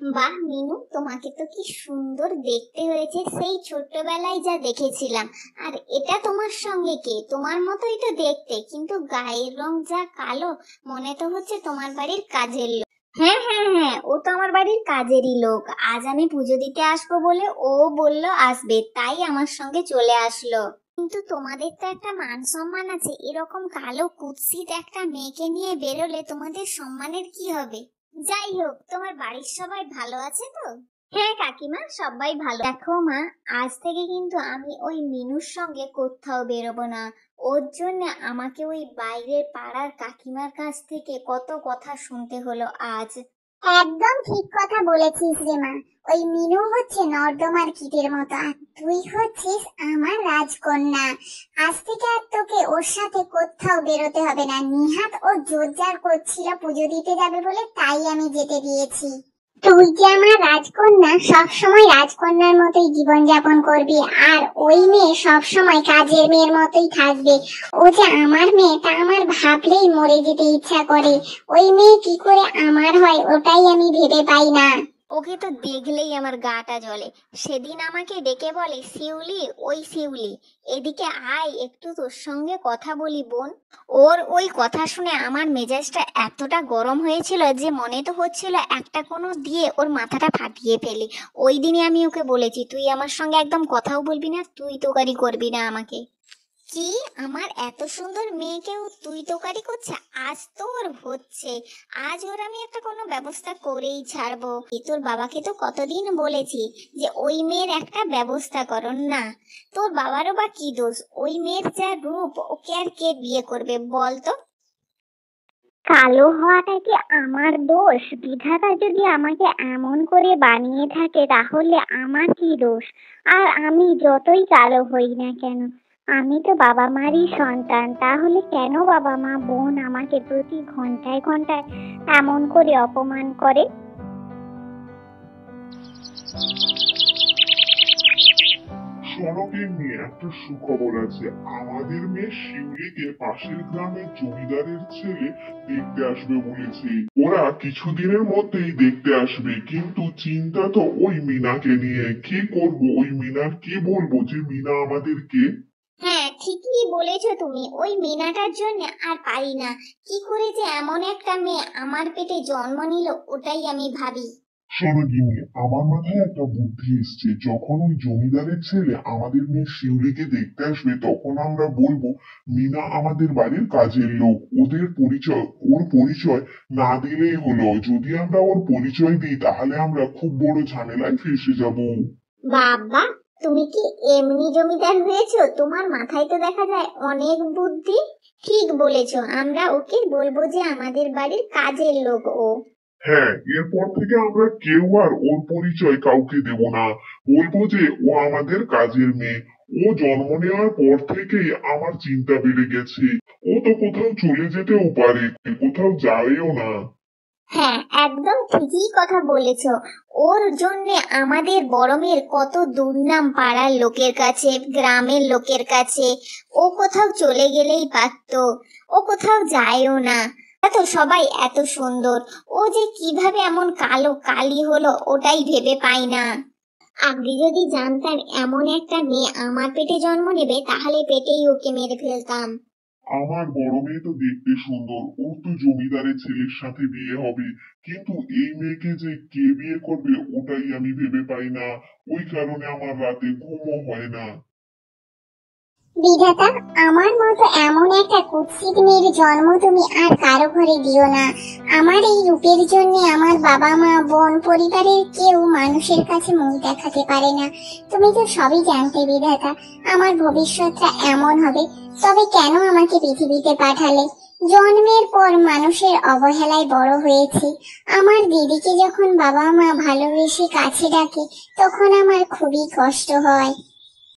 বাহ মিনু, তোমাকে তো কি সুন্দর দেখতে হয়েছে, সেই ছোট্টবেলায় যা দেখেছিলাম। আর এটা তোমার সঙ্গে কে? তোমার মতোই তো দেখতে, কিন্তু গায়ের রং যা কালো, মনে তো হচ্ছে তোমার বাড়ির কাজের লোক। হ্যাঁ হ্যাঁ হ্যাঁ, ও তো আমার বাড়ির কাজেরই লোক। আজ আমি পুজো দিতে আসবো বলে ও বলল আসবে, তাই আমার সঙ্গে চলে আসলো। কিন্তু তোমাদের তো একটা মান সম্মান আছে, এরকম কালো কুৎসিত একটা মেয়েকে নিয়ে বেরোলে তোমাদের সম্মানের কি হবে? যাই হোক, তোমার বাড়ির সবাই ভালো আছে তো? হ্যাঁ কাকিমা, সবাই ভালো। দেখো মা, আজ থেকে কিন্তু আমি ওই মিনুর সঙ্গে কোথাও বেরোবো না। ওর জন্য আমাকে ওই বাইরের পাড়ার কাকিমার কাছ থেকে কত কথা শুনতে হলো আজ। একদম ঠিক কথা বলেছিস রে মা। ওই মিনু হচ্ছে নর্দমার কীটের মতো, আর তুই হচ্ছিস আমার রাজকন্যা। আজ থেকে আর তোকে ওর সাথে কোথাও বেরোতে হবে না। নিহাত ও জোরজার করছিল পুজো দিতে যাবে বলে, তাই আমি যেতে দিয়েছি। তুই যে আমার রাজকন্যা, সব সময় রাজকন্যার মতোই জীবন যাপন করবি, আর ওই মেয়ে সব সময় কাজের মেয়ের মতোই থাকবে। ও যে আমার মেয়ে তা আমার ভাবলেই মরে যেতে ইচ্ছা করে। ওই মেয়ে কি করে আমার হয় ওটাই আমি ভেবে পাই না। ওকে তো দেখলেই আমার গাটা জ্বলে। সেদিন আমাকে ডেকে বলে, শিউলি, ওই শিউলি, এদিকে আয়, একটু তোর সঙ্গে কথা বলি বোন। ওর ওই কথা শুনে আমার মেজাজটা এতটা গরম হয়েছিল যে মনে তো হচ্ছিল একটা কোনো দিয়ে ওর মাথাটা ফাটিয়ে ফেলি। ওই দিনই আমি ওকে বলেছি, তুই আমার সঙ্গে একদম কথাও বলবি না, তুই তোকারি করবি না আমাকে। কি, আমার এত সুন্দর মেয়েকেও তুই তোকারি করছে? আজ তো ওর হচ্ছে। আজ ওর আমি একটা কোনো ব্যবস্থা করেই ছাড়বো। তোর বাবাকে তো কতদিন বলেছি যে ওই মেয়ের একটা ব্যবস্থা করো না। তোর বাবারও বা কি দোষ? ওই মেয়ের যা রূপ, ওকে আর কে বিয়ে করবে বল তো? কালো হওয়াটা কি আমার দোষ? বিধাতা যদি আমাকে এমন করে বানিয়ে থাকে তাহলে আমার কি দোষ? আর আমি যতই কালো হই না কেন, আমি তো বাবা মারই সন্তান। তাহলে কেন বাবা মা বোন আমাকে প্রতি ঘন্টায় ঘন্টায় এমন করে অপমান করে? সড়কের নিয়ে একটা সুখবর আছে। আমাদের মেয়ে শিউলিকে পাশের গ্রামের জমিদারের ছেলে দেখতে আসবে বলেছে। ওরা কিছুদিনের মধ্যেই দেখতে আসবে, কিন্তু চিন্তা তো ওই মিনাকে নিয়ে। কি করব? ওই মিনার কি বলবো যে মিনা আমাদেরকে? হ্যাঁ, ঠিকই বলেছো তুমি। ওই মিনাটার জন্য আর পারি না। কি করে যে এমন একটা মেয়ে আমার পেটে জন্ম নিল, ওটাই আমি ভাবি। শোনো গিন্নি, আমার মাথায় একটা বুদ্ধি এসছে। যখন ওই জমিদারের ছেলে আমাদের মেয়ে শিউলিকে দেখতে আসবে, তখন আমরা বলবো মিনা আমাদের বাড়ির কাজের লোক। ওর পরিচয় না দিলেই হলো। যদি আমরা ওর পরিচয় দিই তাহলে আমরা খুব বড় ঝামেলায় ফেঁসে যাব। বাবা, তুমি কি এমনি জমিদার হয়েছো? তোমার মাথায় তো দেখা যায় অনেক বুদ্ধি। ঠিক বলেছো, আমরা ওকে বলবো যে আমাদের বাড়ির কাজের লোক ও। হ্যাঁ, এরপর থেকে আমরা কেউ আর ওর পরিচয় কাউকে দেব না। বলবো যে ও আমাদের কাজের মেয়ে। ও জন্ম নেওয়ার পর থেকেই আমার চিন্তা বেড়ে গেছে। ও তো কোথাও চলে যেতেও পারে, কোথাও যাবেও না। হ্যাঁ, একদম ঠিকই কথা বলেছো। ওর জন্য আমাদের বড় মেয়ের কত দুর্নাম পাড়ার লোকের কাছে, গ্রামের লোকের কাছে। ও কোথাও চলে গেলেই পারতো, ও কোথাও যায়ও না। এত সবাই এত সুন্দর, ও যে কিভাবে এমন কালো কালি হলো ওটাই ভেবে পাই না। আগে যদি জানতাম এমন একটা মেয়ে আমার পেটে জন্ম নেবে, তাহলে পেটেই ওকে মেরে ফেলতাম। আমার বড় মেয়ে তো দেখতে সুন্দর, ওর তো জমিদারের ছেলের সাথে বিয়ে হবে। কিন্তু এই মেয়েকে যে কে বিয়ে করবে ওটাই আমি ভেবে পাই না। ওই কারণে আমার রাতে ঘুমও হয় না। বিধাতা, আমার মতো এমন একটা কুৎসিত মেয়ের জন্ম তুমি আর কারো ঘরে দিও না। আমার এই রূপের জন্য আমার বাবা মা বোন পরিবারের কেউ মানুষের কাছে মুখ দেখাতে পারে না। তুমি তো সবই জানতে বিধাতা, আমার ভবিষ্যৎটা এমন হবে। তবে কেন আমাকে পৃথিবীতে পাঠালে? জন্মের পর মানুষের অবহেলায় বড় হয়েছি। আমার দিদিকে যখন বাবা মা ভালোবেসে কাছে ডাকে, তখন আমার খুবই কষ্ট হয়।